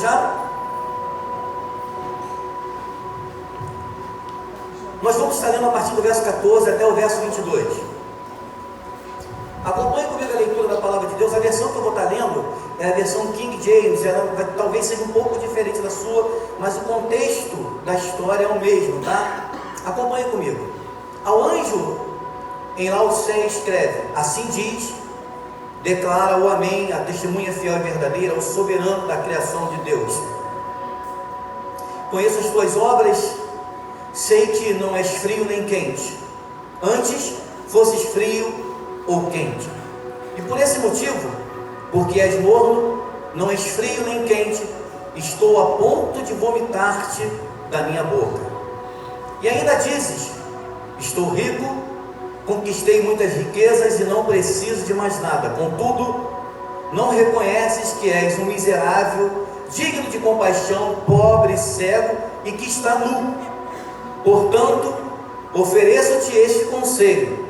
Acharam? Nós vamos estar lendo a partir do verso 14 até o verso 22. Acompanhe comigo a leitura da palavra de Deus. A versão que eu vou estar lendo é a versão King James. Ela talvez seja um pouco diferente da sua, mas o contexto da história é o mesmo, tá? Acompanhe comigo. Ao anjo em Laodiceia escreve: assim diz, declara o Amém, a testemunha fiel e verdadeira, o soberano da criação de Deus. Conheço as tuas obras, sei que não és frio nem quente. Antes fosses frio ou quente. E por esse motivo, porque és morno, não és frio nem quente, estou a ponto de vomitar-te da minha boca. E ainda dizes: estou rico, conquistei muitas riquezas e não preciso de mais nada. Contudo, não reconheces que és um miserável, digno de compaixão, pobre, cego e que está nu. Portanto, ofereço-te este conselho: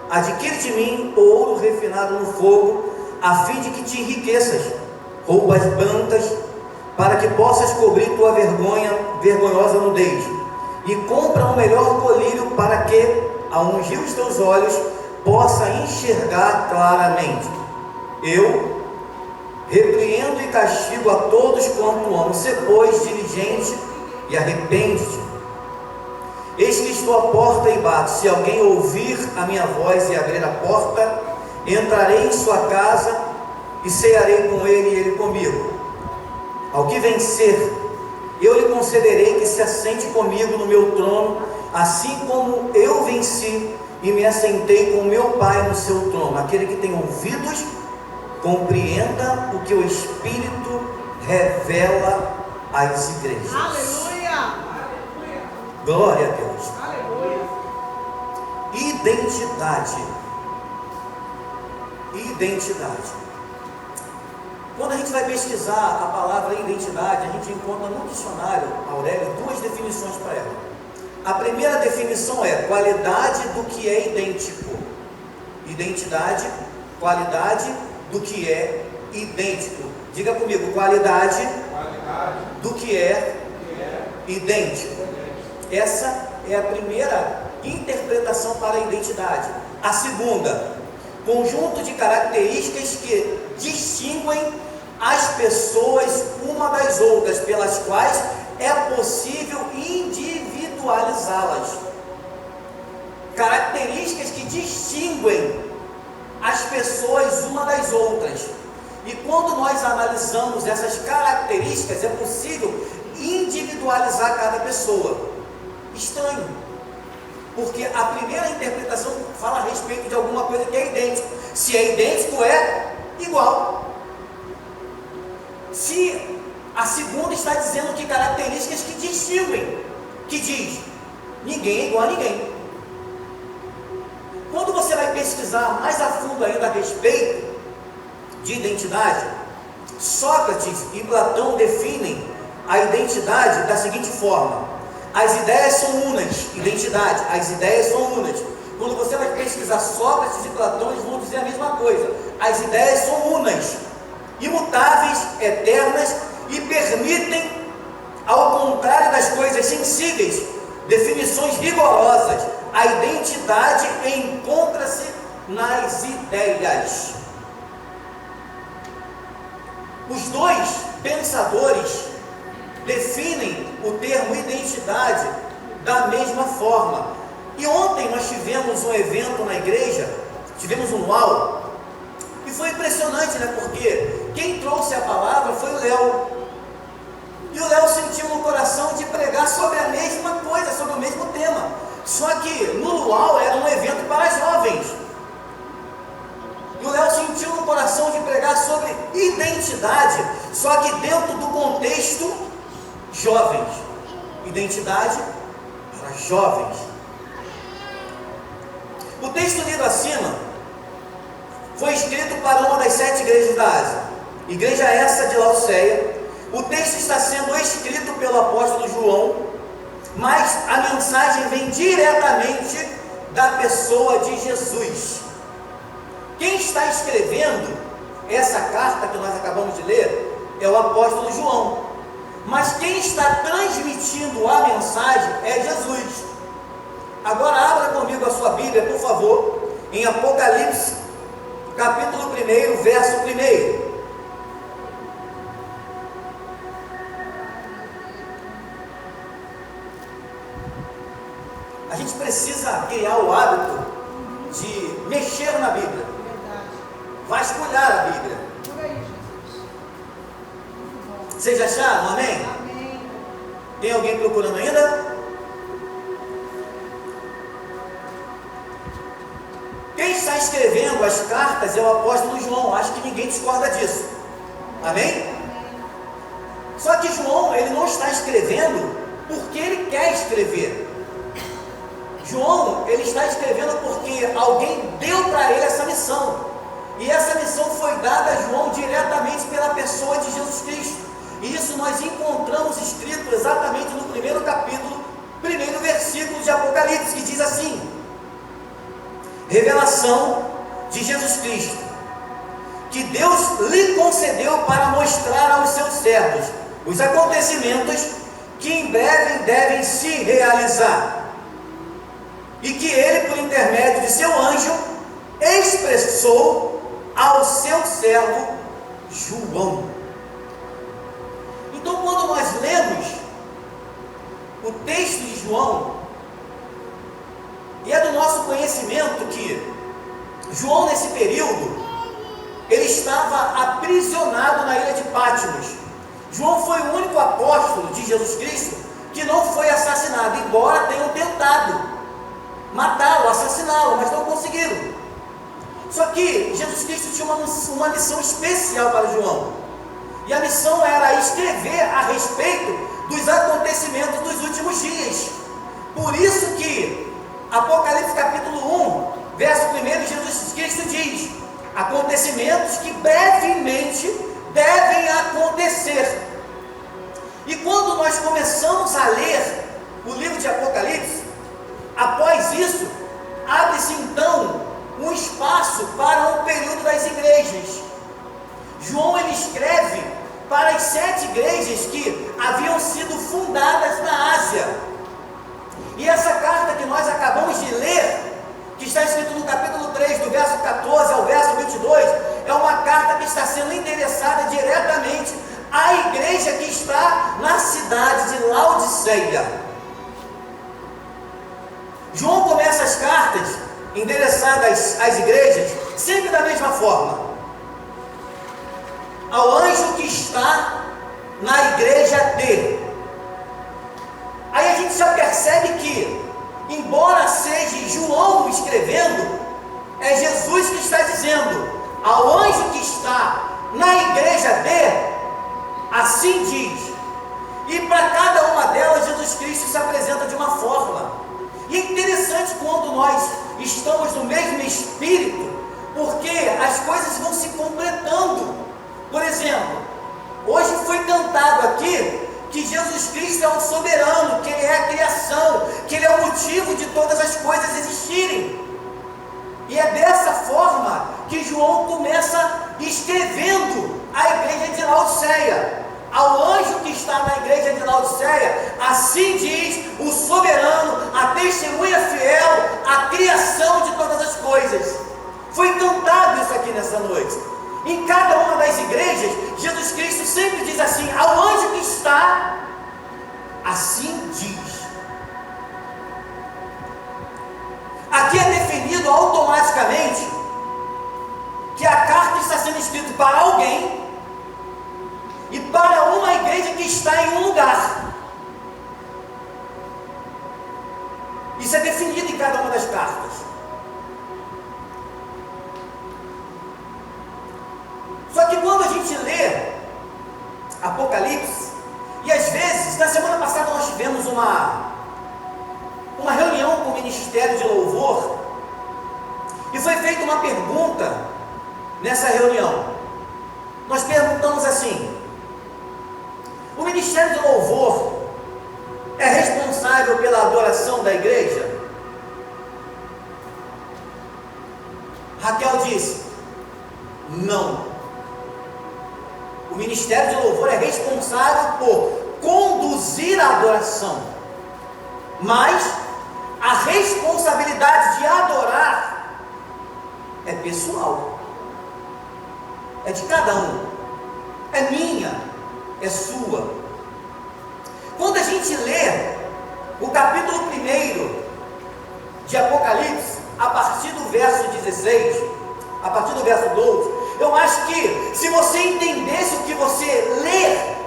adquire de mim ouro refinado no fogo, a fim de que te enriqueças, roupas brancas, para que possas cobrir tua vergonhosa nudez, e compra o melhor colírio, para que, ao ungir os teus olhos, possa enxergar claramente. Eu repreendo e castigo a todos quanto amo. Sê, pois, diligente e arrepende-te. Eis que estou à porta e bato. Se alguém ouvir a minha voz e abrir a porta, entrarei em sua casa e cearei com ele e ele comigo. Ao que vencer, eu lhe concederei que se assente comigo no meu trono, assim como eu venci e me assentei com meu Pai no seu trono. Aquele que tem ouvidos, compreenda o que o Espírito revela às igrejas. Aleluia! Glória a Deus. Aleluia! Identidade. Identidade. Quando a gente vai pesquisar a palavra identidade, a gente encontra no dicionário, Aurélio, duas definições para ela. A primeira definição é qualidade do que é idêntico. Identidade, qualidade do que é idêntico. Diga comigo: qualidade do que é idêntico. Essa é a primeira interpretação para a identidade. A segunda: conjunto de características que distinguem as pessoas uma das outras, pelas quais é possível individualizá-las. Características que distinguem as pessoas uma das outras. E quando nós analisamos essas características, é possível individualizar cada pessoa. Estranho, porque a primeira interpretação fala a respeito de alguma coisa que é idêntico. Se é idêntico, é igual. Se a segunda está dizendo que características que distinguem, que diz: ninguém é igual a ninguém. Quando você vai pesquisar mais a fundo ainda a respeito de identidade, Sócrates e Platão definem a identidade da seguinte forma: as ideias são unas. Identidade, as ideias são unas. Quando você vai pesquisar Sócrates e Platão, eles vão dizer a mesma coisa: as ideias são unas, imutáveis, eternas, e permitem, ao contrário das coisas sensíveis, definições rigorosas. A identidade encontra-se nas ideias. Os dois pensadores definem o termo identidade da mesma forma. E ontem nós tivemos um evento na igreja, tivemos um UAU, e foi impressionante, né? Porque quem trouxe a palavra foi o Léo. E o Léo sentiu no coração de pregar sobre a mesma coisa, sobre o mesmo tema. Só que no UAU era um evento para jovens. E o Léo sentiu no coração de pregar sobre identidade, só que dentro do contexto jovens. Identidade para jovens. O texto lido acima foi escrito para uma das 7 igrejas da Ásia. Igreja essa de Laodiceia. O texto está sendo escrito pelo apóstolo João, mas a mensagem vem diretamente da pessoa de Jesus. Quem está escrevendo essa carta que nós acabamos de ler é o apóstolo João. mas quem está transmitindo a mensagem é Jesus. Agora abra comigo a sua Bíblia, por favor, em Apocalipse, capítulo 1, verso 1. A gente precisa criar o hábito de mexer na Bíblia, vasculhar a Bíblia. Vocês já acharam? Amém? Tem alguém procurando ainda? Quem está escrevendo as cartas é o apóstolo João. Acho que ninguém discorda disso. Amém? Só que João, ele não está escrevendo porque ele quer escrever. João, ele está escrevendo porque alguém deu para ele essa missão. E essa missão foi dada a João diretamente pela pessoa de Jesus Cristo. E isso nós encontramos escrito exatamente no primeiro capítulo, primeiro versículo de Apocalipse, que diz assim: revelação de Jesus Cristo, que Deus lhe concedeu para mostrar aos seus servos os acontecimentos que em breve devem se realizar, e que ele, por intermédio de seu anjo, expressou ao seu servo João. Então, quando nós lemos o texto de João, e é do nosso conhecimento que João, nesse período, ele estava aprisionado na ilha de Patmos. João foi o único apóstolo de Jesus Cristo que não foi assassinado, embora tenham tentado matá-lo, assassiná-lo, mas não conseguiram. Só que Jesus Cristo tinha uma missão especial para João, e a missão era escrever a respeito dos acontecimentos dos últimos dias. Por isso que Apocalipse capítulo 1, verso 1, Jesus Cristo diz: acontecimentos que brevemente devem acontecer. E quando nós começamos a ler o livro de Apocalipse, após isso, abre-se então um espaço para um período das igrejas. João, ele escreve para as 7 igrejas que haviam sido fundadas na Ásia. E essa carta que nós acabamos de ler, que está escrito no capítulo 3, do verso 14 ao verso 22, é uma carta que está sendo endereçada diretamente à igreja que está na cidade de Laodiceia. João começa as cartas endereçadas às igrejas sempre da mesma forma: ao anjo que está na igreja de. Aí a gente já percebe que, embora seja João escrevendo, é Jesus que está dizendo: ao anjo que está na igreja de, assim diz. E para cada uma delas, Jesus Cristo se apresenta de uma forma. E é interessante quando nós estamos no mesmo espírito, porque as coisas vão se completando. Por exemplo, hoje foi cantado aqui que Jesus Cristo é o soberano, que Ele é a criação, que Ele é o motivo de todas as coisas existirem. E é dessa forma que João começa escrevendo a igreja de Laodiceia. Ao anjo que está na igreja de Laodiceia, assim diz o soberano, a testemunha fiel, a criação de todas as coisas. Foi cantado isso aqui nessa noite. Em cada uma das igrejas, Jesus Cristo sempre diz assim: ao anjo que está, assim diz. Aqui é definido automaticamente que a carta está sendo escrita para alguém e para uma igreja que está em um lugar. Isso é definido em cada uma das cartas. Só que quando a gente lê Apocalipse, e às vezes, na semana passada nós tivemos uma reunião com o Ministério de Louvor, e foi feita uma pergunta nessa reunião. Nós perguntamos assim: o Ministério de Louvor é responsável pela adoração da igreja? Raquel disse: não. O Ministério de Louvor é responsável por conduzir a adoração, mas a responsabilidade de adorar é pessoal, é de cada um, é minha, é sua. Quando a gente lê o capítulo 1 de Apocalipse, a partir do verso 16, a partir do verso 12, eu acho que se você entendesse o que você lê,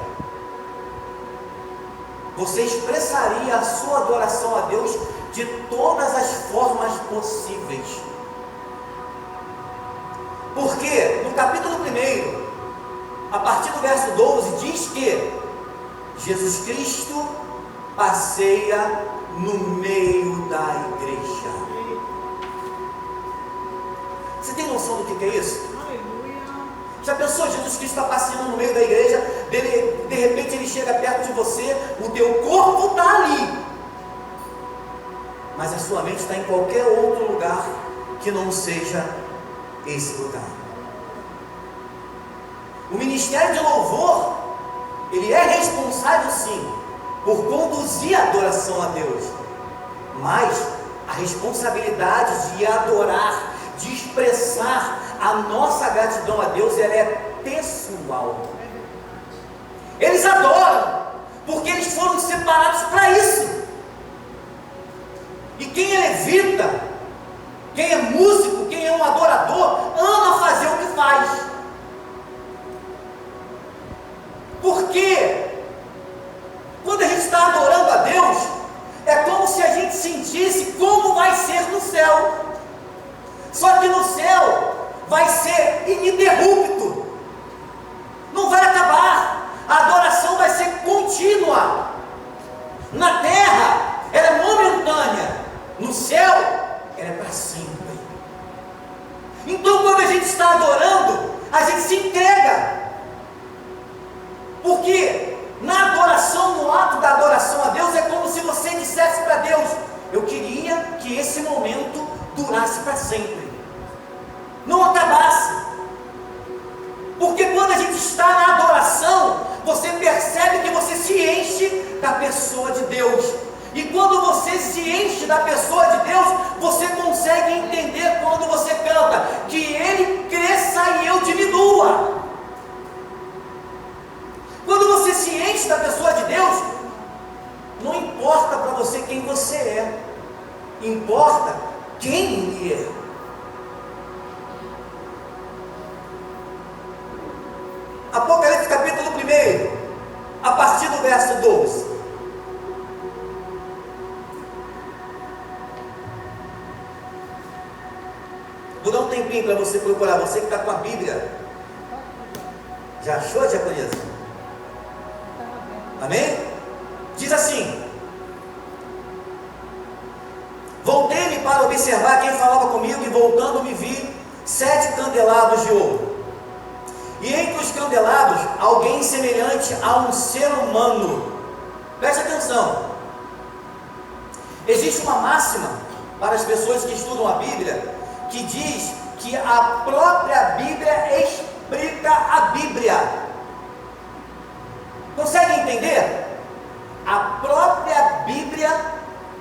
você expressaria a sua adoração a Deus de todas as formas possíveis. Porque no capítulo 1, a partir do verso 12, diz que Jesus Cristo passeia no meio da igreja. Você tem noção do que é isso? Já pensou, Jesus Cristo está passeando no meio da igreja, de repente ele chega perto de você, o teu corpo está ali, mas a sua mente está em qualquer outro lugar que não seja esse lugar. O ministério de louvor, ele é responsável sim, por conduzir a adoração a Deus, mas a responsabilidade de adorar, de expressar a nossa gratidão a Deus, ela é pessoal. Eles adoram, porque eles foram separados para isso. E quem é levita, quem é músico, quem é um adorador, ama fazer o que faz. Porque quando a gente está adorando a Deus, é como se a gente sentisse como vai ser no céu. Só que no céu vai ser ininterrupto, não vai acabar, a adoração vai ser contínua. Na terra ela é momentânea, no céu ela é para sempre. Então quando a gente está adorando, a gente se entrega, porque na adoração, no ato da adoração a Deus, é como se você dissesse para Deus: eu queria que esse momento durasse para sempre, não acabasse. Porque quando a gente está na adoração, você percebe que você se enche da pessoa de Deus. E quando você se enche da pessoa de Deus, você consegue entender quando você canta que Ele cresça e eu diminua. Quando você se enche da pessoa de Deus, não importa para você quem você é, importa quem Ele é. Apocalipse capítulo 1, a partir do verso 12. Vou dar um tempinho para você procurar, você que está com a Bíblia. Já achou, diaconisa? Amém? Diz assim: voltei-me para observar quem falava comigo, e voltando me vi 7 candelabros de ouro. E entre os candelabros, alguém semelhante a um ser humano. Preste atenção. Existe uma máxima para as pessoas que estudam a Bíblia, que diz que a própria Bíblia explica a Bíblia. Consegue entender? A própria Bíblia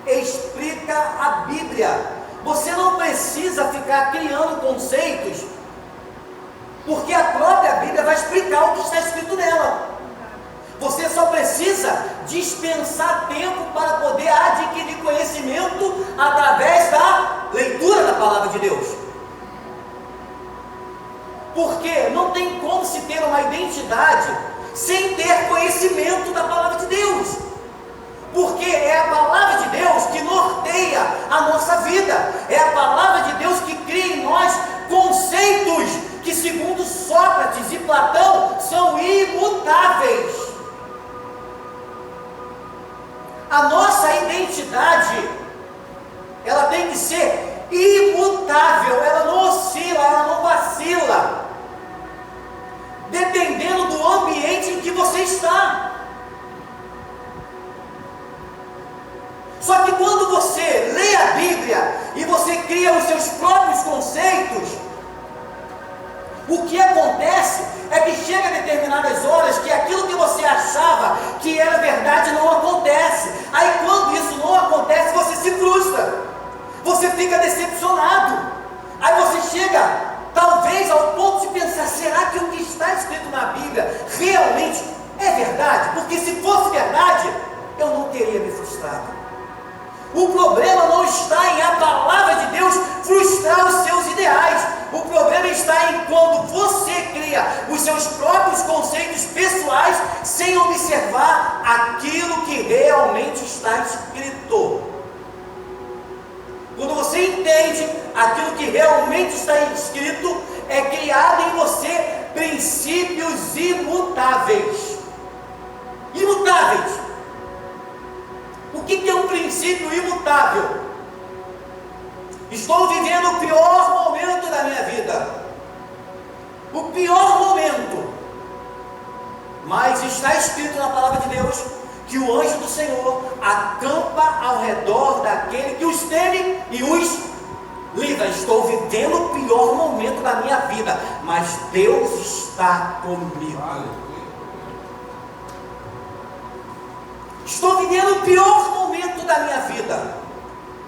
explica a Bíblia. Você não precisa ficar criando conceitos, porque a própria Bíblia vai explicar o que está escrito nela. Você só precisa dispensar tempo para poder adquirir conhecimento através da leitura da palavra de Deus. Porque não tem como se ter uma identidade sem ter conhecimento da palavra de Deus. Porque é a palavra de Deus que norteia a nossa vida. É a palavra de Deus que cria em nós conceitos que, segundo Sócrates e Platão, são imutáveis. A nossa identidade, ela tem que ser imutável, ela não oscila, ela não vacila, dependendo do ambiente em que você está. Só que quando você lê a Bíblia e você cria os seus próprios conceitos, o que acontece é que chega a determinadas horas que aquilo que você achava que era verdade não fica decepcionado. Aí você chega, talvez, ao ponto de pensar: será que o que está escrito na Bíblia realmente é verdade? Porque se fosse verdade, eu não teria me frustrado. O problema não está em a palavra de Deus frustrar os seus ideais. O problema está em quando você cria os seus próprios conceitos pessoais sem observar aquilo que realmente está escrito. Quando você entende aquilo que realmente está escrito, é criado em você princípios imutáveis. Imutáveis. O que é um princípio imutável? Estou vivendo o pior momento da minha vida. O pior momento. Mas está escrito na palavra de Deus que o anjo do Senhor acampa ao redor daquele que os teme e os livra. Estou vivendo o pior momento da minha vida, mas Deus está comigo. Estou vivendo o pior momento da minha vida,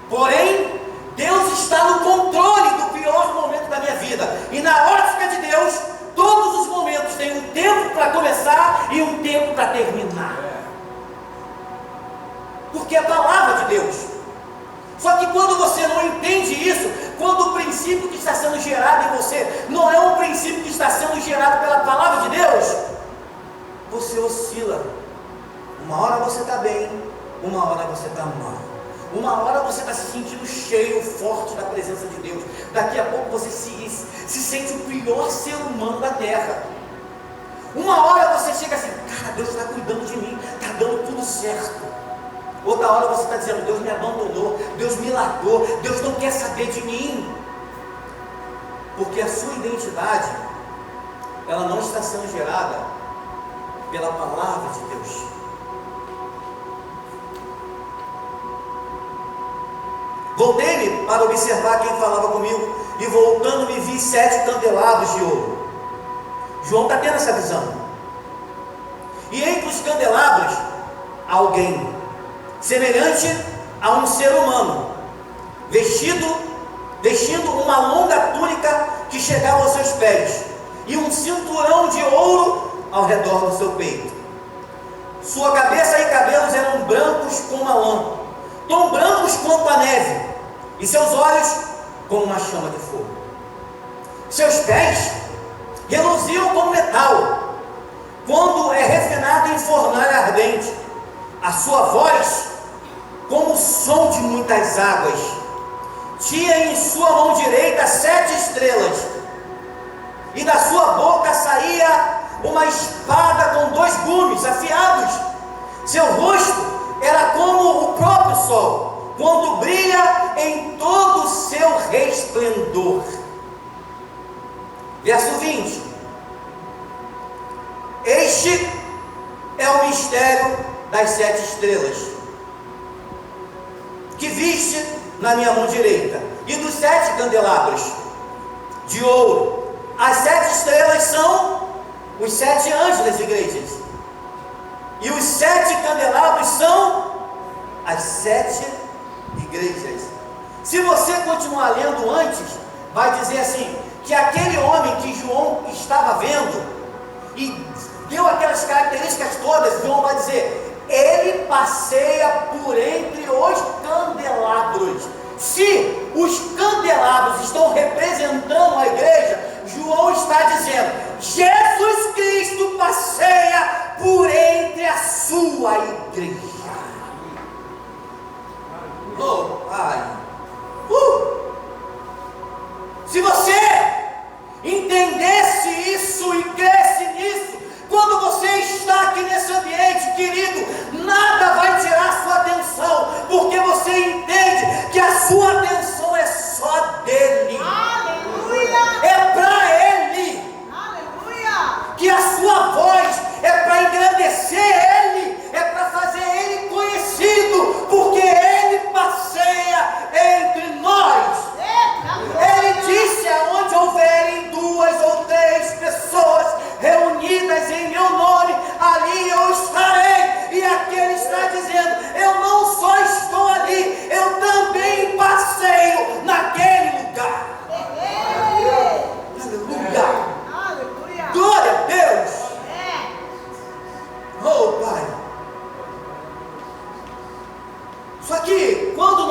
porém Deus está no controle do pior momento da minha vida. E na ótica de Deus, todos os momentos têm um tempo para começar e um tempo para terminar. Porque é a palavra de Deus. Só que quando você não entende isso, quando o princípio que está sendo gerado em você não é um princípio que está sendo gerado pela palavra de Deus, você oscila. Uma hora você está bem, uma hora você está mal. Uma hora você está se sentindo cheio, forte da presença de Deus. Daqui a pouco você se sente o pior ser humano da terra. Uma hora você chega assim: cara, Deus está cuidando de mim, está dando tudo certo. Outra hora você está dizendo: Deus me abandonou, Deus me largou, Deus não quer saber de mim. Porque a sua identidade, ela não está sendo gerada pela palavra de Deus. Voltei-me para observar quem falava comigo, e voltando-me vi 7 candelabros de ouro. João está tendo essa visão. E entre os candelabros, alguém semelhante a um ser humano, vestindo uma longa túnica que chegava aos seus pés, e um cinturão de ouro ao redor do seu peito. Sua cabeça e cabelos eram brancos como uma lã, tão brancos quanto a neve, e seus olhos como uma chama de fogo. Seus pés reluziam como metal, quando é refinado em fornalha ardente. A sua voz como o som de muitas águas. Tinha em sua mão direita 7 estrelas, e da sua boca saía uma espada com 2 gumes afiados. Seu rosto era como o próprio sol, quando brilha em todo o seu resplendor. Verso 20. Este é o mistério das 7 estrelas, que viste na minha mão direita, e dos 7 candelabros de ouro. As 7 estrelas são os 7 anjos das igrejas, e os 7 candelabros são as 7 igrejas. Se você continuar lendo antes, vai dizer assim, que aquele homem que João estava vendo e deu aquelas características todas, João vai dizer: ele passeia por entre os candelabros. Se os candelabros estão representando a igreja, João está dizendo: Jesus Cristo passeia por entre a sua igreja. Oh, ai. Se você entendesse isso e cresce nisso, quando você está aqui nesse ambiente, querido, nada vai tirar a sua atenção, porque você entende que a sua atenção é só dele. Aleluia! É para ele. Aleluia! Que a sua voz é para engrandecer ele, é para fazer ele conhecido, porque ele passeia entre nós. Ele disse: aonde houverem 2 ou 3 pessoas reunidas em meu nome, ali eu estarei. E aqui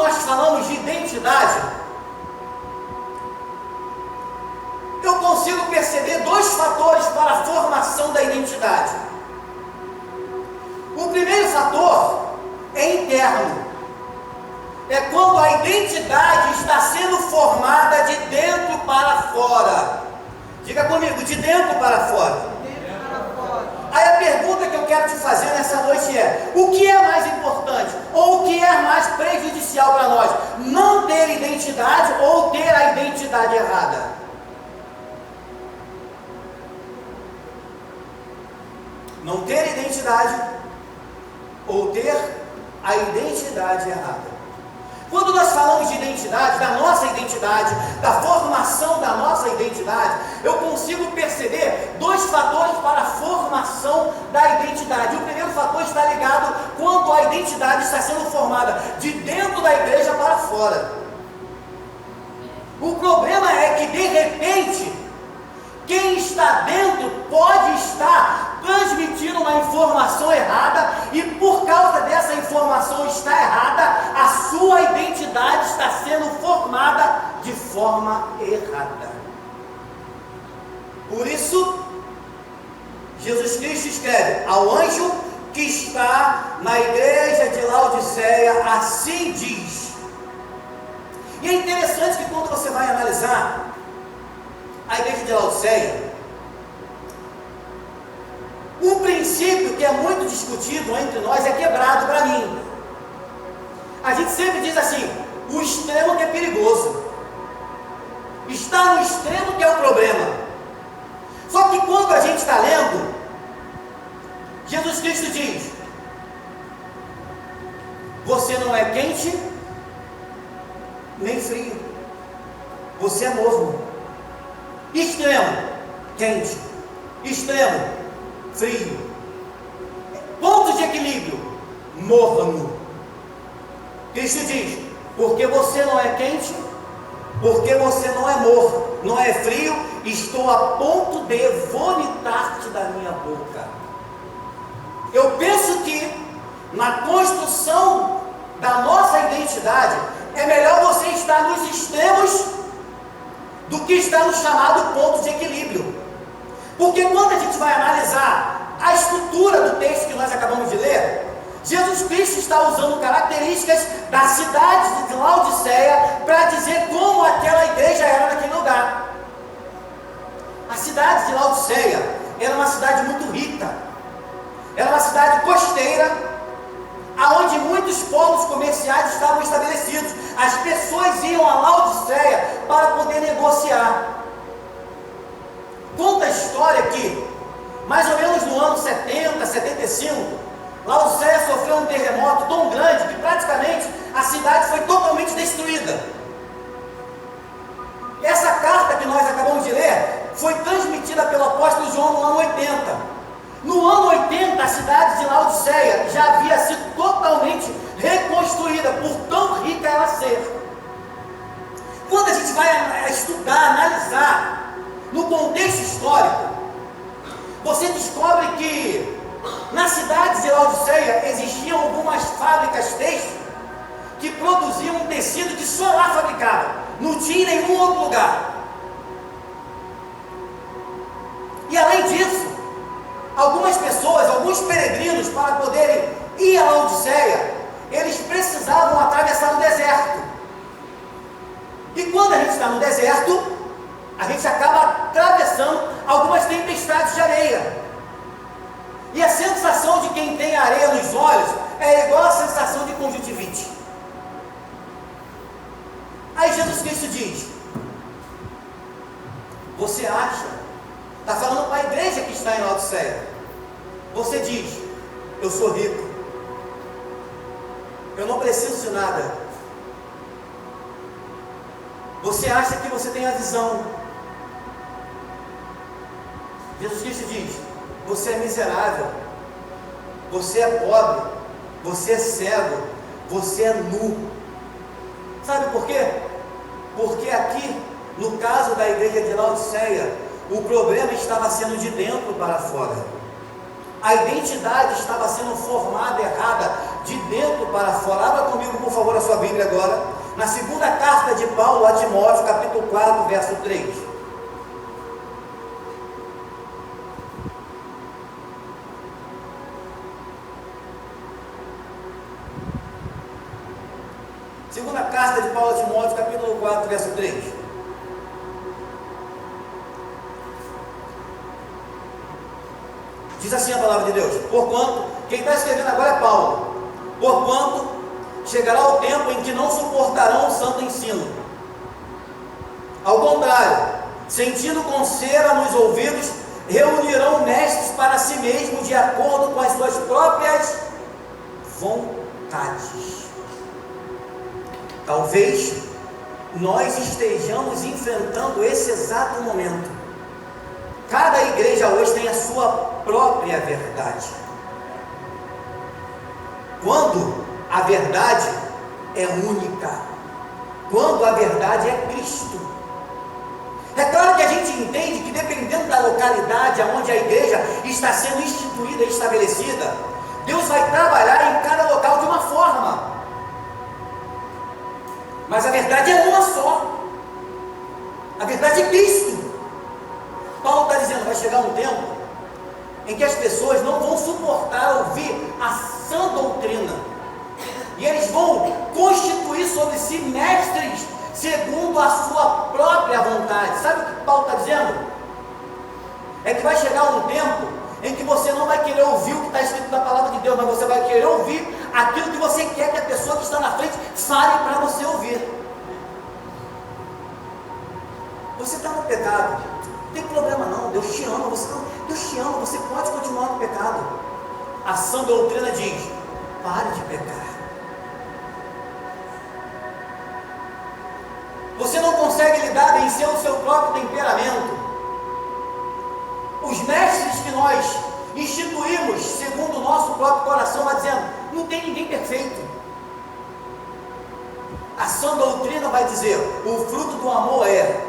nós falamos de identidade, eu consigo perceber dois fatores para a formação da identidade. O primeiro fator é interno. É quando a identidade está sendo formada de dentro para fora. Diga comigo, de dentro para fora. Aí a pergunta que eu quero te fazer nessa noite é: o que é mais importante? Ou o que é mais prejudicial para nós? Não ter identidade ou ter a identidade errada? Não ter identidade ou ter a identidade errada. Quando nós falamos de identidade, da nossa identidade, da formação da nossa identidade, eu consigo perceber dois fatores para a formação da identidade. O primeiro fator está ligado quando a identidade está sendo formada de dentro da igreja para fora. O problema é que, de repente, quem está dentro pode estar transmitindo uma informação errada, e por causa dessa informação estar errada, a sua identidade está sendo formada de forma errada. Por isso, Jesus Cristo escreve ao anjo que está na igreja de Laodiceia, assim diz. E é interessante que quando você vai analisar a igreja de Laodiceia, um princípio que é muito discutido entre nós é quebrado para mim. A gente sempre diz assim: o extremo que é perigoso, está no extremo que é o problema. Só que quando a gente está lendo, Jesus Cristo diz: você não é quente nem frio, você é morno. Extremo, quente. Extremo, frio. Ponto de equilíbrio, morno. Cristo diz: porque você não é quente, porque você não é morno, não é frio, estou a ponto de vomitar-te da minha boca. Eu penso que na construção da nossa identidade é melhor você estar nos extremos do que estar no chamado ponto de equilíbrio. Porque quando a gente vai analisar a estrutura do texto que nós acabamos de ler, Jesus Cristo está usando características da cidade de Laodiceia para dizer como aquela igreja era naquele lugar. A cidade de Laodiceia era uma cidade muito rica, era uma cidade costeira, aonde muitos polos comerciais estavam estabelecidos. As pessoas iam a Laodiceia para poder negociar. Conta a história que, mais ou menos no ano 70, 75, Laodiceia sofreu um terremoto tão grande que praticamente a cidade foi totalmente destruída. Essa carta que nós acabamos de ler foi transmitida pelo apóstolo João no ano 80. No ano 80, a cidade de Laodiceia já havia sido totalmente reconstruída, por tão rica ela ser. Quando a gente vai estudar, analisar no contexto histórico, você descobre que na cidade de Laodiceia existiam algumas fábricas têxteis que produziam um tecido que só lá fabricava, não tinha em nenhum outro lugar. E além disso, algumas pessoas, alguns peregrinos, para poderem ir a Laodiceia, eles precisavam atravessar o deserto. E quando a gente está no deserto, a gente acaba atravessando algumas tempestades de areia. E a sensação de quem tem areia nos olhos é igual a sensação de conjuntivite. Aí Jesus Cristo diz: você acha, está falando para a igreja que está em Laodiceia, você diz: eu sou rico, eu não preciso de nada. Você acha que você tem a visão. Jesus Cristo diz: você é miserável, você é pobre, você é cego, você é nu. Sabe por quê? Porque aqui, no caso da igreja de Laodiceia, o problema estava sendo de dentro para fora. A identidade estava sendo formada errada, de dentro para fora. Abra comigo, por favor, a sua Bíblia agora, na segunda carta de Paulo a Timóteo, capítulo 4, verso 3. Segunda carta de Paulo a Timóteo, capítulo 4, verso 3. Diz assim a palavra de Deus: porquanto, quem está escrevendo agora é Paulo, porquanto chegará o tempo em que não suportarão o santo ensino. Ao contrário, sentindo com cera nos ouvidos, reunirão mestres para si mesmos de acordo com as suas próprias vontades. Talvez nós estejamos enfrentando esse exato momento. Cada igreja hoje tem a sua própria verdade, quando a verdade é única, quando a verdade é Cristo. É claro que a gente entende que dependendo da localidade onde a igreja está sendo instituída e estabelecida, Deus vai trabalhar em cada local de uma forma, mas a verdade é uma só, a verdade é Cristo. Paulo está dizendo, vai chegar um tempo em que as pessoas não vão suportar ouvir a sã doutrina, e eles vão constituir sobre si mestres segundo a sua própria vontade. Sabe o que Paulo está dizendo? É que vai chegar um tempo em que você não vai querer ouvir o que está escrito na palavra de Deus, mas você vai querer ouvir aquilo que você quer que a pessoa que está na frente fale para você ouvir. Você está no pecado, não tem problema não, Deus te ama, Deus te ama, você pode continuar no pecado. A sã doutrina diz: pare de pecar. Você não consegue lidar, vencer o seu próprio temperamento. Os mestres que nós instituímos, segundo o nosso próprio coração, vai dizendo: não tem ninguém perfeito. A sã doutrina vai dizer: o fruto do amor é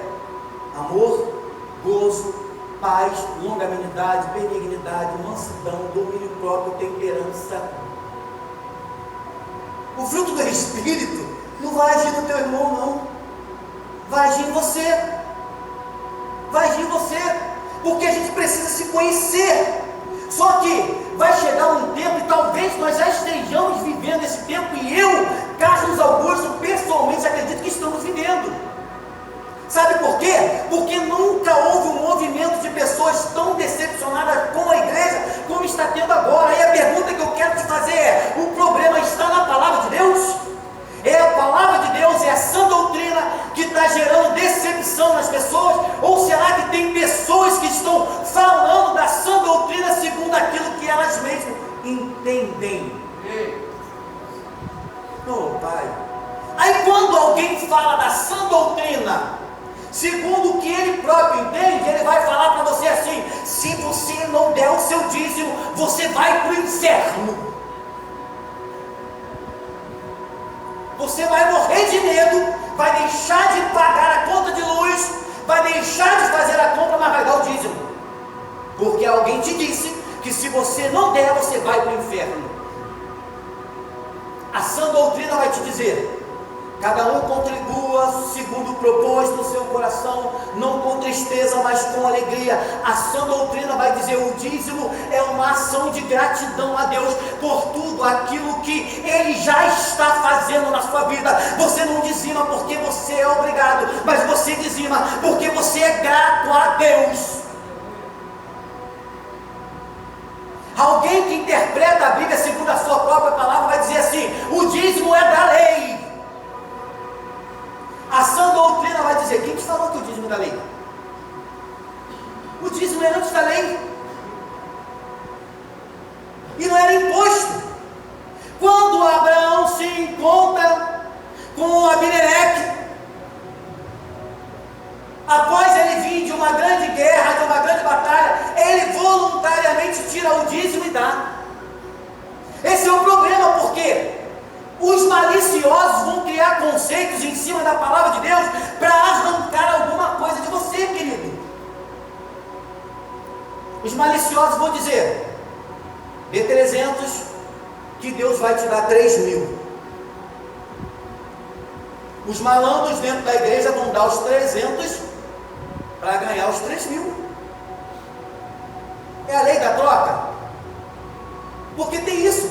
amor, gozo, paz, longanimidade, benignidade, mansidão, domínio próprio, temperança. O fruto do Espírito não vai agir no teu irmão, não. Vai agir em você. Vai agir em você. Porque a gente precisa se conhecer. Só que vai chegar um tempo, e talvez nós já estejamos vivendo esse tempo, e eu, Carlos Augusto, pessoalmente acredito que estamos vivendo. Sabe por quê? Porque nunca houve um movimento de pessoas tão decepcionadas com a igreja como está tendo agora. E a pergunta que eu quero te fazer é: o problema está na palavra de Deus? É a palavra de Deus, é a sã doutrina que está gerando decepção nas pessoas? Ou será que tem pessoas que estão falando da sã doutrina segundo aquilo que elas mesmas entendem? Oh, Pai. Aí quando alguém fala da sã doutrina segundo o que ele próprio entende, ele vai falar para você assim: se você não der o seu dízimo, você vai para o inferno. Você vai morrer de medo, vai deixar de pagar a conta de luz, vai deixar de fazer a compra, mas vai dar o dízimo, porque alguém te disse que se você não der, você vai para o inferno. A sã doutrina vai te dizer: cada um contribua segundo o propósito do seu coração, não com tristeza, mas com alegria. A sã doutrina vai dizer: o dízimo é uma ação de gratidão a Deus por tudo aquilo que Ele já está fazendo na sua vida. Você não dizima porque você é obrigado, mas você dizima porque você é grato a Deus. Alguém que interpreta a Bíblia segundo a sua própria palavra vai dizer assim: o dízimo é da lei. A sã doutrina vai dizer: quem te falou que o dízimo é da lei? O dízimo é antes da lei, e não era imposto. Quando Abraão se encontra com Abimeleque, após ele vir de uma grande guerra, de uma grande batalha, ele voluntariamente tira o dízimo e dá. Esse é o problema, porque os maliciosos vão criar conceitos em cima da palavra de Deus para arrancar alguma coisa de você, querido. Os maliciosos vão dizer: Dê 300, que Deus vai te dar 3.000. Os malandros dentro da igreja vão dar os 300 para ganhar os 3.000. É a lei da troca. Porque tem isso.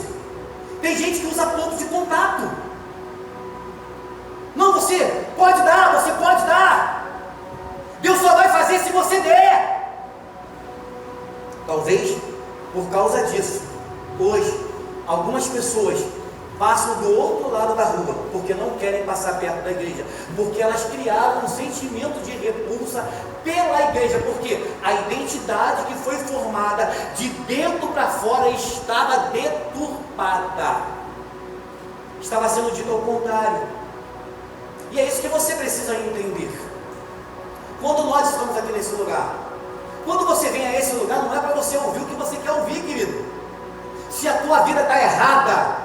Tem gente que usa ponto de contato. Não, você pode dar, você pode dar. Deus só vai fazer se você der. Talvez por causa disso, hoje, algumas pessoas passam do outro lado da rua, porque não querem passar perto da igreja, porque elas criaram um sentimento de repulsa pela igreja, porque a identidade que foi formada de dentro para fora estava deturpada, estava sendo dito ao contrário. E é isso que você precisa entender. Quando nós estamos aqui nesse lugar, quando você vem a esse lugar, não é para você ouvir o que você quer ouvir, querido. Se a tua vida está errada,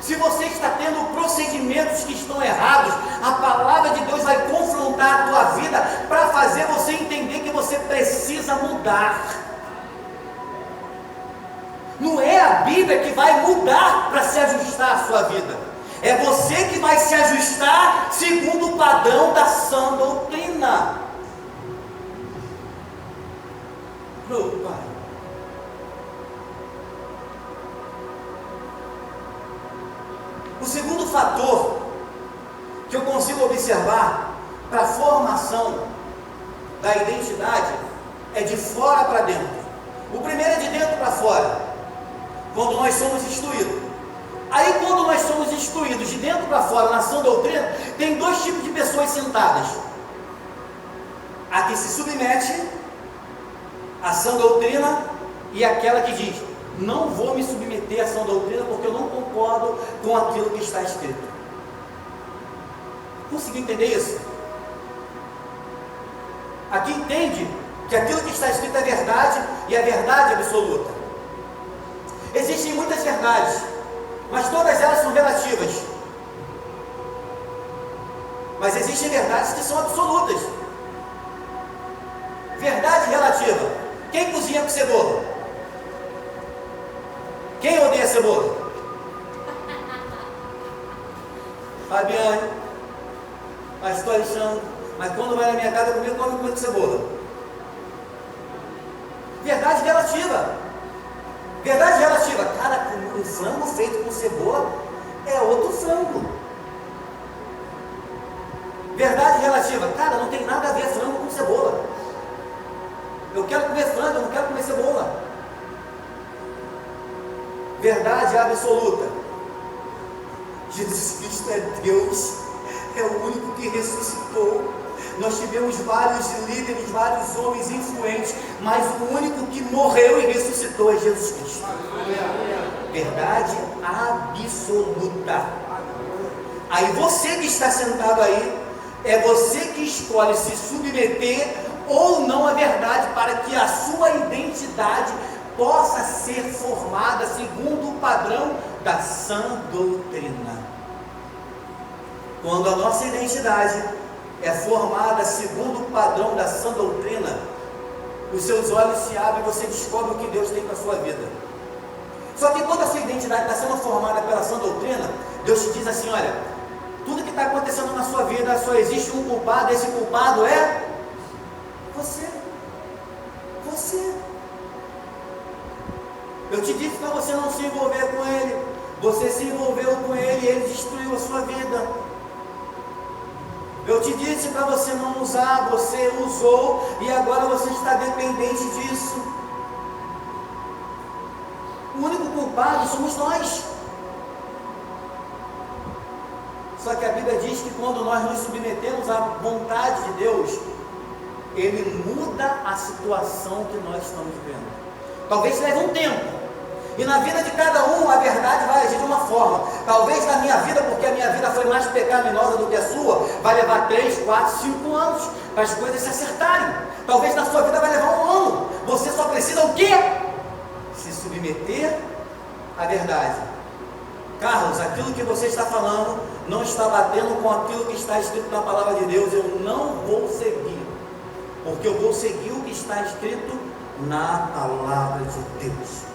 se você está tendo procedimentos que estão errados, a palavra de Deus vai confrontar a tua vida para fazer você entender que você precisa mudar. Não é a Bíblia que vai mudar para se ajustar à sua vida. É você que vai se ajustar segundo o padrão da sã doutrina. Pai. O segundo fator que eu consigo observar para a formação da identidade é de fora para dentro. O primeiro é de dentro para fora, quando nós somos instruídos. Aí quando nós somos instruídos de dentro para fora na sã doutrina, tem dois tipos de pessoas sentadas: a que se submete à sã doutrina e aquela que diz: não vou me submeter à sã doutrina porque eu não concordo com aquilo que está escrito. Conseguiu entender isso? Aqui entende que aquilo que está escrito é verdade e é verdade absoluta. Existem muitas verdades, mas todas elas são relativas. Mas existem verdades que são absolutas. Verdade relativa. Quem cozinha com cebola? Quem odeia cebola? Fabiane, pastor Alexandre. Mas quando vai na minha casa comigo, come com cebola. Verdade relativa. Verdade relativa. Cara, um frango feito com cebola é outro frango. Verdade relativa. Cara, não tem nada a ver frango com cebola. Eu quero comer frango, eu não quero comer cebola. Verdade absoluta. Jesus Cristo é Deus, é o único que ressuscitou. Nós tivemos vários líderes, vários homens influentes, mas o único que morreu e ressuscitou é Jesus Cristo. Verdade absoluta. Aí você que está sentado aí, é você que escolhe se submeter ou não à verdade, para que a sua identidade possa ser formada segundo o padrão da sã doutrina. Quando a nossa identidade é formada segundo o padrão da sã doutrina, os seus olhos se abrem e você descobre o que Deus tem para a sua vida. Só que quando a sua identidade está sendo formada pela sã doutrina, Deus te diz assim: olha, tudo que está acontecendo na sua vida, só existe um culpado, esse culpado é você. Você. Eu te disse para você não se envolver com ele. Você se envolveu com ele e ele destruiu a sua vida. Eu te disse para você não usar, você usou e agora você está dependente disso. O único culpado somos nós. Só que a Bíblia diz que quando nós nos submetemos à vontade de Deus, Ele muda a situação que nós estamos vivendo. Talvez leve um tempo. E na vida de cada um, a verdade vai agir de uma forma. Talvez na minha vida, porque a minha vida foi mais pecaminosa do que a sua, vai levar 3, 4, 5 anos para as coisas se acertarem. Talvez na sua vida vai levar 1 ano. Você só precisa o quê? Se submeter à verdade. Carlos, aquilo que você está falando não está batendo com aquilo que está escrito na palavra de Deus. Eu não vou seguir, porque eu vou seguir o que está escrito na palavra de Deus.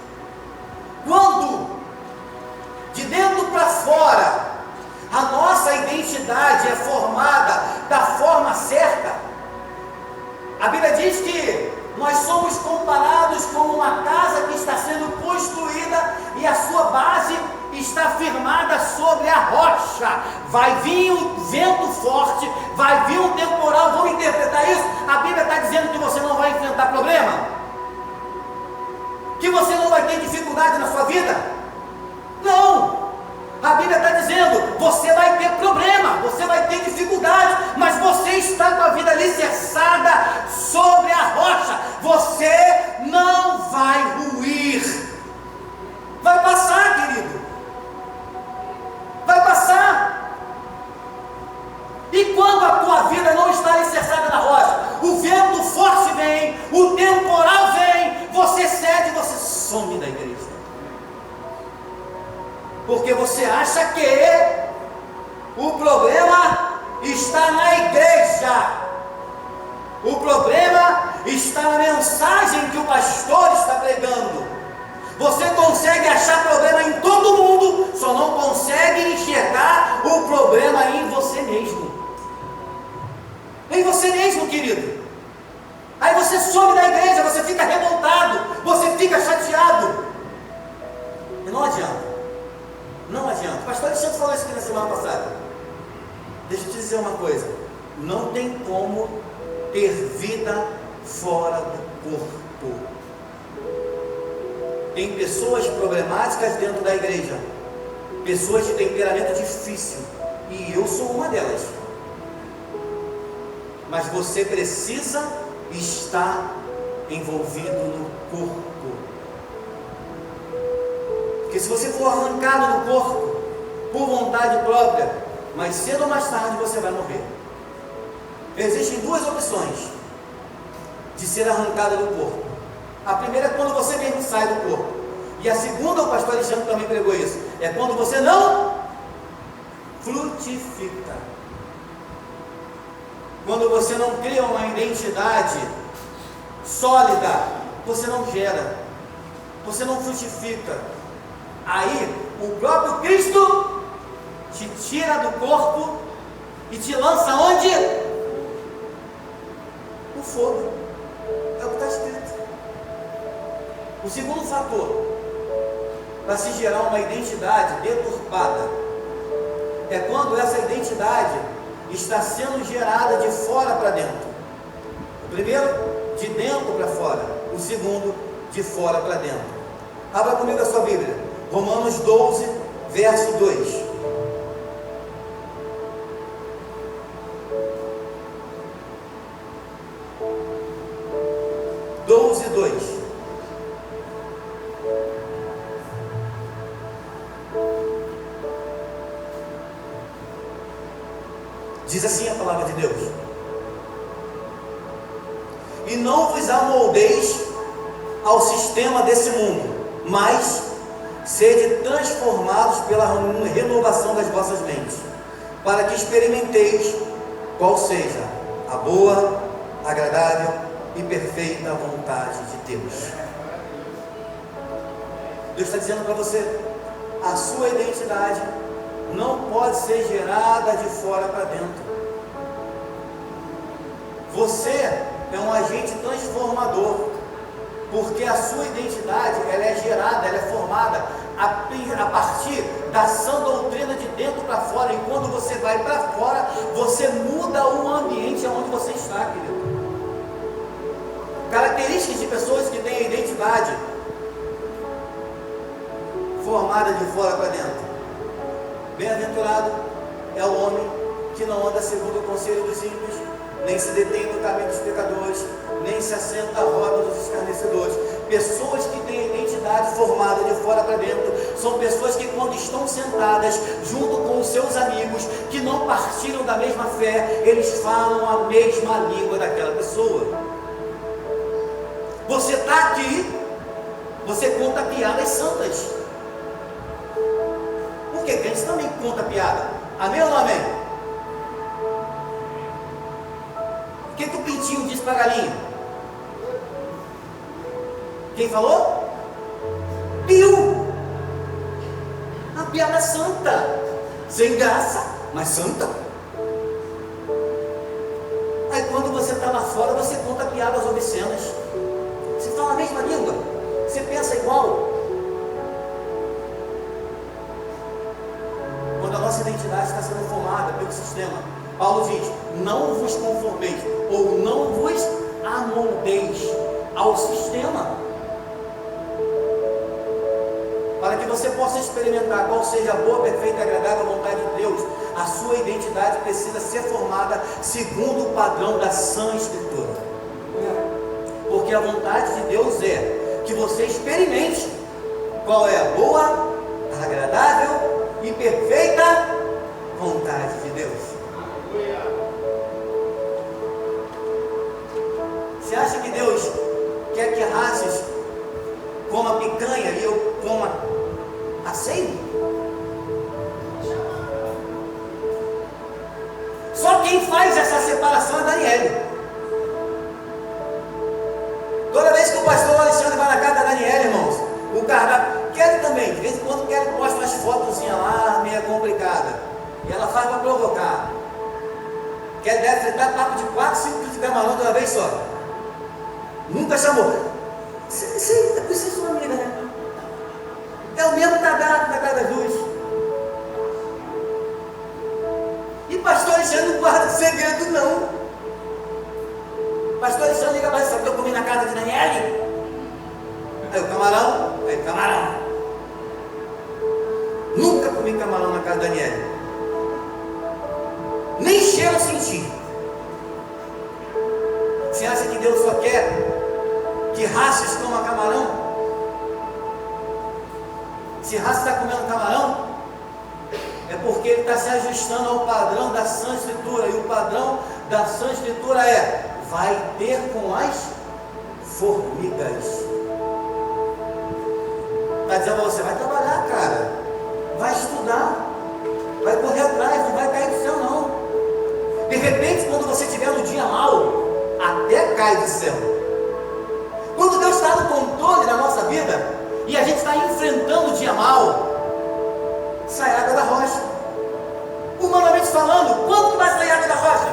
base está firmada sobre a rocha. Vai vir um vento forte, vai vir um temporal. Vamos interpretar isso? A Bíblia está dizendo que você não vai enfrentar problema, que você não vai ter dificuldade na sua vida. Não! A Bíblia está dizendo, você vai ter problema, você vai ter dificuldade, mas você está com a vida alicerçada sobre a rocha. Você não vai ruir. Vai passar, querido. Vai passar. E quando a tua vida não está alicerçada na rocha, o vento forte vem, o temporal vem, você cede, você some da igreja. Porque você acha que o problema está na igreja. O problema está na mensagem que o pastor está pregando. Você consegue achar problema em todo mundo, só não consegue enxergar o problema em você mesmo. Em você mesmo, querido. Aí você some da igreja, você fica revoltado, você fica chateado. E não adianta. Não adianta. O pastor Alexandre falou isso aqui na semana passada. Deixa eu te dizer uma coisa. Não tem como ter vida fora do corpo. Tem pessoas problemáticas dentro da igreja, pessoas de temperamento difícil, e eu sou uma delas. Mas você precisa estar envolvido no corpo. Porque se você for arrancado do corpo por vontade própria, mais cedo ou mais tarde você vai morrer. Existem duas opções de ser arrancado do corpo. A primeira é quando você mesmo sai do corpo. E a segunda, o pastor Alexandre também pregou isso, é quando você não frutifica. Quando você não cria uma identidade sólida, você não gera, você não frutifica. Aí o próprio Cristo te tira do corpo e te lança onde? No fogo. É o que está escrito. O segundo fator para se gerar uma identidade deturpada é quando essa identidade está sendo gerada de fora para dentro. O primeiro, de dentro para fora. O segundo, de fora para dentro. Abra comigo a sua Bíblia, Romanos 12, verso 2. Diz assim a palavra de Deus: e não vos amoldeis ao sistema desse mundo, mas sede transformados pela renovação das vossas mentes, para que experimenteis qual seja a boa, agradável e perfeita vontade de Deus. Deus está dizendo para você, a sua identidade não pode ser gerada de fora para dentro. Você é um agente transformador, porque a sua identidade ela é gerada, ela é formada a partir da sã doutrina de dentro para fora. E quando você vai para fora, você muda o ambiente onde você está, querido. Características de pessoas que têm a identidade formada de fora para dentro. Bem-aventurado é o homem que não anda segundo o conselho dos ímpios, nem se detém no caminho dos pecadores, nem se assenta à roda dos escarnecedores. Pessoas que têm a identidade formada de fora para dentro são pessoas que, quando estão sentadas junto com os seus amigos que não partilham da mesma fé, eles falam a mesma língua daquela pessoa. Você está aqui, você conta piadas santas. Porque crente também conta piada. Amém ou não amém? O que o pintinho disse para a galinha? Quem falou? Piu! Uma piada santa. Sem graça, mas santa. Aí quando você está lá fora, você conta piadas obscenas. Você fala a mesma língua. Você pensa igual. nossa identidade está sendo formada pelo sistema. Paulo diz: não vos conformeis ou não vos amoldeis ao sistema, para que você possa experimentar qual seja a boa, perfeita e agradável vontade de Deus. A sua identidade precisa ser formada segundo o padrão da sã Escritura, porque a vontade de Deus é que você experimente qual é a boa, agradável e perfeita vontade de Deus. Você acha que Deus quer que Raças coma picanha e eu coma aceio? Só quem faz essa separação é Daniele. Toda vez que o pastor Alexandre vai na casa da Daniele, irmãos, o cardápio, Kelly também, de vez em quando Kelly posta umas fotozinhas lá, meio complicada, e ela faz para provocar. Kelly deve fritar papo de 4, 5 quilos de camarão de uma vez só. Nunca chamou. Você é sua amiga, né? É o mesmo cardápio da Casa da Luz. E pastor Alexandre não guarda segredo, não. Pastor Alexandre liga para ele: sabe o que eu comi na casa de Daniele? Aí o camarão, aí o camarão. Nunca comi camarão na casa de Daniele. Nem cheiro eu senti. Você acha que Deus só quer que Raças coma camarão? Se Raças está comendo camarão, é porque ele está se ajustando ao padrão da sã Escritura. E o padrão da sã Escritura é: vai ter com as formigas. Está dizendo a você: vai trabalhar, cara, vai estudar, vai correr atrás, não vai cair do céu, não. De repente, quando você estiver no dia mau, até cai do céu. Quando Deus está no controle da nossa vida e a gente está enfrentando o dia mau, sai água da rocha. Humanamente falando, quanto que vai sair água da rocha?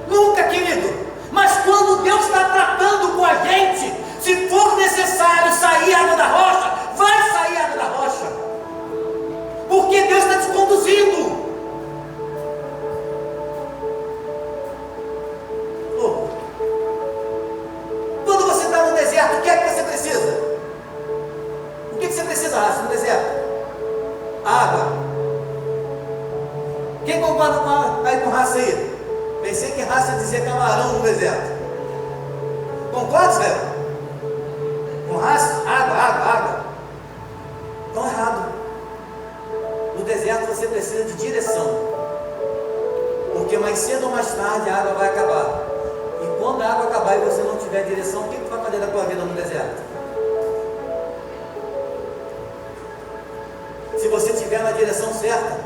Nunca, querido. Mas quando Deus está tratando com a gente, se for necessário sair água da rocha, vai sair água da rocha, porque Deus está te conduzindo. Quando você está no deserto, o que é que você precisa? O que você precisa, Raça, no deserto? Água. Quem concorda com Raça aí? Pensei que Raça ia dizer camarão no deserto. Concorda, Zé? Com Raça? Água. Estão errado. No deserto você precisa de direção, porque mais cedo ou mais tarde a água vai acabar. E quando a água acabar e você não tiver direção, o que você vai fazer da tua vida no deserto? Se você estiver na direção certa,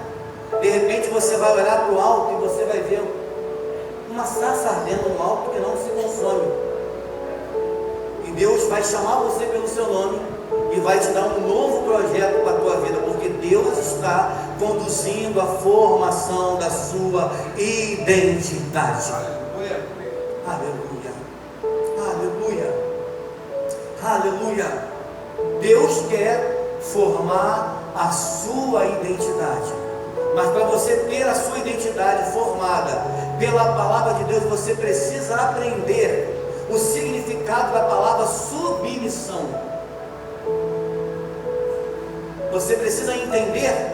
de repente você vai olhar para o alto e você vai ver uma sarça ardendo no alto que não se consome. E Deus vai chamar você pelo seu nome e vai te dar um novo projeto para a tua vida, porque Deus está conduzindo a formação da sua identidade. Aleluia. Aleluia. Aleluia. Deus quer formar a sua identidade. Mas para você ter a sua identidade formada pela palavra de Deus, você precisa aprender o significado da palavra submissão. Você precisa entender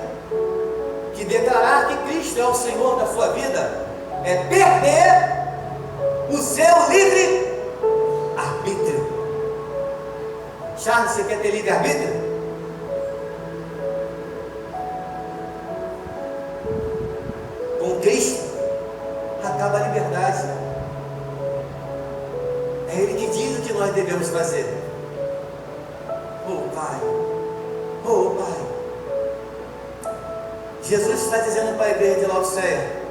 que declarar que Cristo é o Senhor da sua vida é perder o seu livre arbítrio. Charles, você quer ter livre arbítrio? Com Cristo acaba a liberdade. É Ele que diz o que nós devemos fazer. Oh Pai, oh Pai, Jesus está dizendo para a igreja de Laodiceia: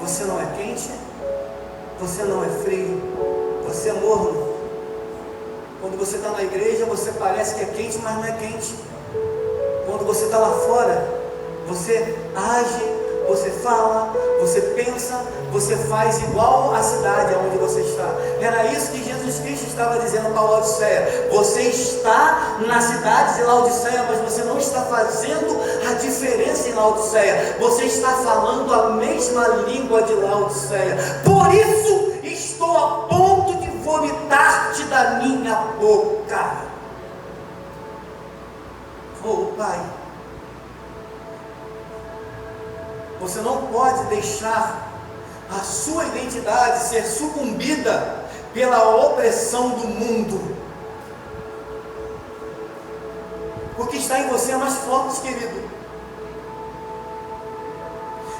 você não é quente, você não é frio, você é morno. Quando você está na igreja, você parece que é quente, mas não é quente. Quando você está lá fora, você age, você fala, você pensa, você faz igual a cidade onde você está. Era isso que Jesus Cristo estava dizendo para Laodiceia. Você está na cidade de Laodiceia, mas você não está fazendo a diferença em Laodiceia. Você está falando a mesma língua de Laodiceia. Por isso estou a ponto de vomitar-te da minha boca. Oh, Pai, você não pode deixar a sua identidade ser sucumbida pela opressão do mundo. O que está em você é mais forte, querido.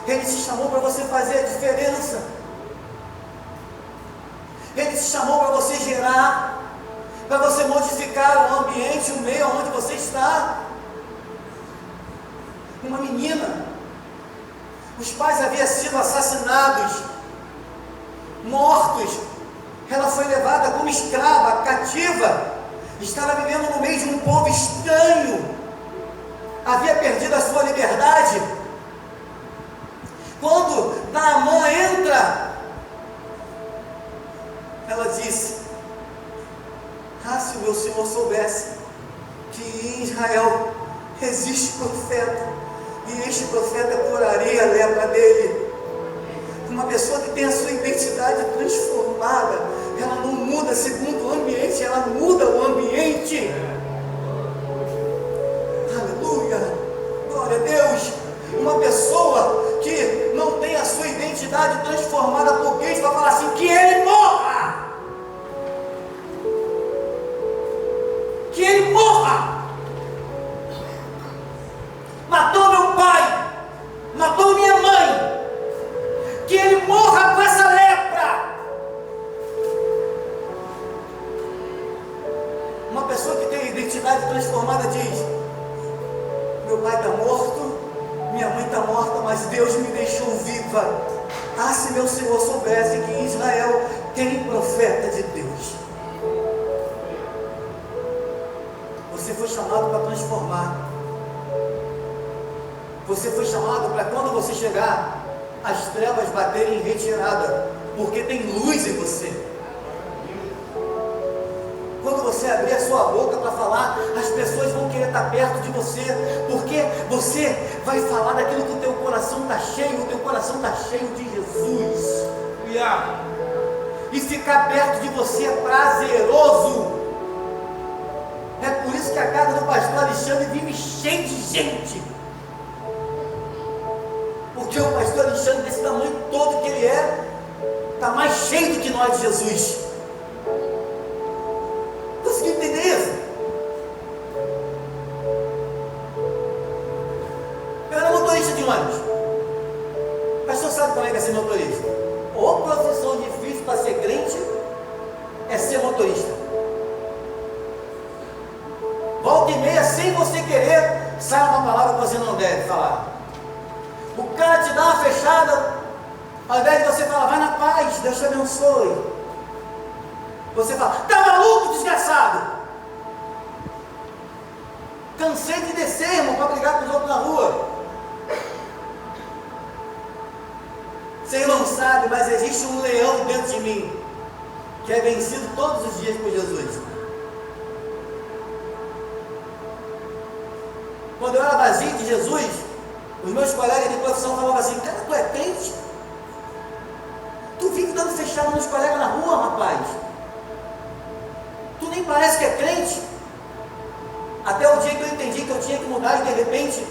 Ele te chamou para você fazer a diferença. Ele te chamou para você gerar, para você modificar o ambiente, o meio onde você está. Uma menina, os pais haviam sido assassinados, mortos. Ela foi levada como escrava, cativa. Estava vivendo no meio de um povo estranho. Havia perdido a sua liberdade. Quando Naamã entra, ela disse: se o meu Senhor soubesse que em Israel existe profeta, e este profeta curaria a lepra dele. Uma pessoa que tem a sua identidade transformada, ela não muda segundo o ambiente, ela muda o ambiente. Aleluia, glória a Deus. Uma pessoa que não tem a sua identidade transformada por Cristo vai falar assim: que ele morra, que ele morra. Matou meu pai, matou minha mãe, que ele morra com essa lepra. Uma pessoa que tem a identidade transformada diz: meu pai está morto, minha mãe está morta, mas Deus me deixou viva. Se meu Senhor soubesse que em Israel tem profeta de Deus. Você foi chamado para transformar. Você foi chamado para quando você chegar, as trevas baterem em retirada, porque tem luz em você. Quando você abrir a sua boca para falar, as pessoas vão querer estar perto de você, porque você vai falar daquilo que o teu coração está cheio. O teu coração está cheio de Jesus. E ficar perto de você é prazeroso. É por isso que a casa do pastor Alexandre vive cheia de gente. Porque o pastor Alexandre, desse tamanho todo que ele é, está mais cheio do que nós de Jesus. Conseguiu entender isso? Eu era motorista de ônibus. O pastor sabe como é que é ser motorista. Ou profissão difícil para ser crente é ser motorista. Volta e meia, sem você querer, sai uma palavra que você não deve falar. O cara te dá uma fechada, ao invés de você falar: vai na paz, Deus te abençoe, você fala: tá maluco, desgraçado? Cansei de descer, irmão, para brigar com os outros na rua. Você não sabe, mas existe um leão dentro de mim, que é vencido todos os dias por Jesus. Quando eu era vazio de Jesus, os meus colegas de profissão falavam assim: cara, tu é crente? Tu vive dando fechada nos colegas na rua, rapaz. Tu nem parece que é crente. Até o dia que eu entendi que eu tinha que mudar, e de repente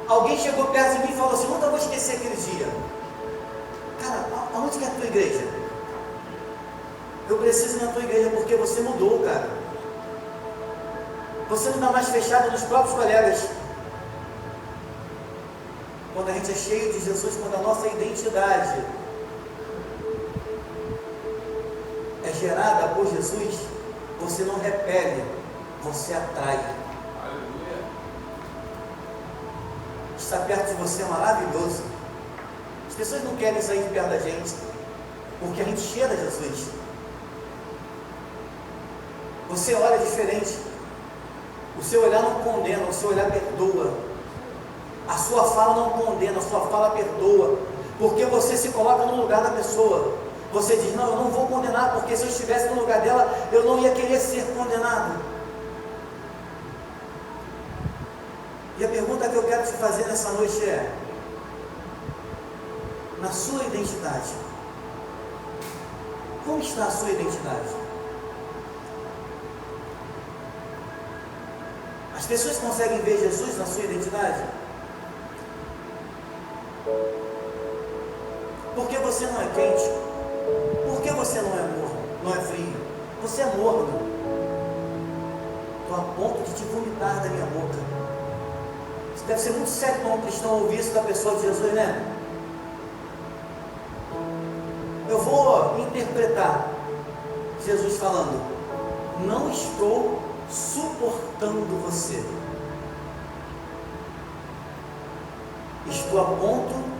alguém chegou perto de mim e falou assim: nunca vou esquecer aquele dia. Cara, aonde que é a tua igreja? Eu preciso ir na tua igreja porque você mudou, cara. Você não está mais fechado nos próprios colegas. Quando a gente é cheio de Jesus, quando a nossa identidade é gerada por Jesus, você não repele, você atrai. Aleluia. Estar perto de você é maravilhoso. As pessoas não querem sair de perto da gente, porque a gente cheira Jesus. Você olha diferente. O seu olhar não condena, o seu olhar perdoa. A sua fala não condena, a sua fala perdoa. porque você se coloca no lugar da pessoa. Você diz, não, eu não vou condenar, porque se eu estivesse no lugar dela, eu não ia querer ser condenado. E a pergunta que eu quero te fazer nessa noite é, na sua identidade, como está a sua identidade? As pessoas conseguem ver Jesus na sua identidade? Por que você não é quente? Por que você não é morno? Não é frio? Você é morno. Estou a ponto de te vomitar da minha boca. Isso deve ser muito sério para um cristão ouvir isso da pessoa de Jesus, né? Eu vou interpretar Jesus falando, não estou suportando você. Estou a ponto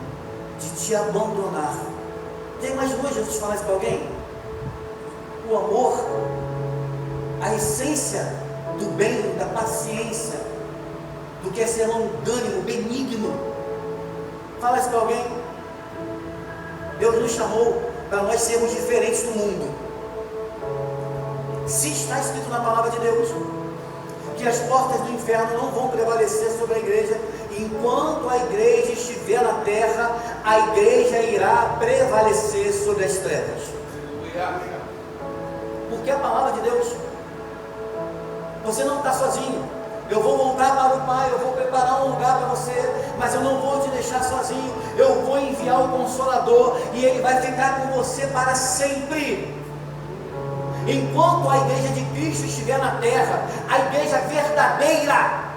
de te abandonar. Tem mais duas Jesus falar isso para alguém? O amor, a essência do bem, da paciência, do que é ser longânimo, benigno. Fala isso para alguém. Deus nos chamou para nós sermos diferentes do mundo. Se está escrito na palavra de Deus que as portas do inferno não vão prevalecer sobre a igreja, enquanto a igreja estiver na terra, a igreja irá prevalecer sobre as trevas. Porque a palavra de Deus, você não está sozinho. Eu vou voltar para o Pai, eu vou preparar um lugar para você, mas eu não vou te deixar sozinho. Eu vou enviar o Consolador e Ele vai ficar com você para sempre. Enquanto a igreja de Cristo estiver na terra, a igreja verdadeira,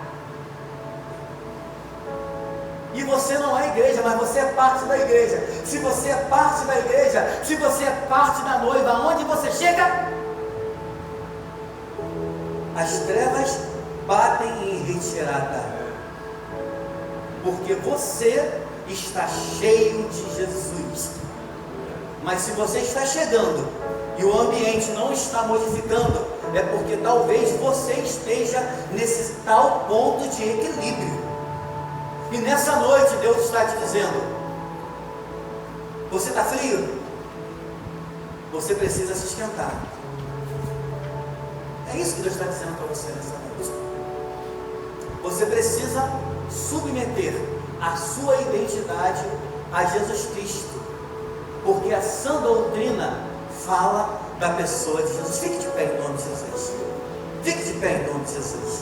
e você não é igreja, mas você é parte da igreja. Se você é parte da igreja, se você é parte da noiva, aonde você chega? As trevas batem em retirada, porque você está cheio de Jesus. Mas se você está chegando e o ambiente não está modificando, é porque talvez você esteja nesse tal ponto de equilíbrio. E nessa noite Deus está te dizendo, você está frio? Você precisa se esquentar. É isso que Deus está dizendo para você nessa noite. Você precisa submeter a sua identidade a Jesus Cristo, porque a sã doutrina fala da pessoa de Jesus. Fique de pé em nome de Jesus. Fique de pé em nome de Jesus.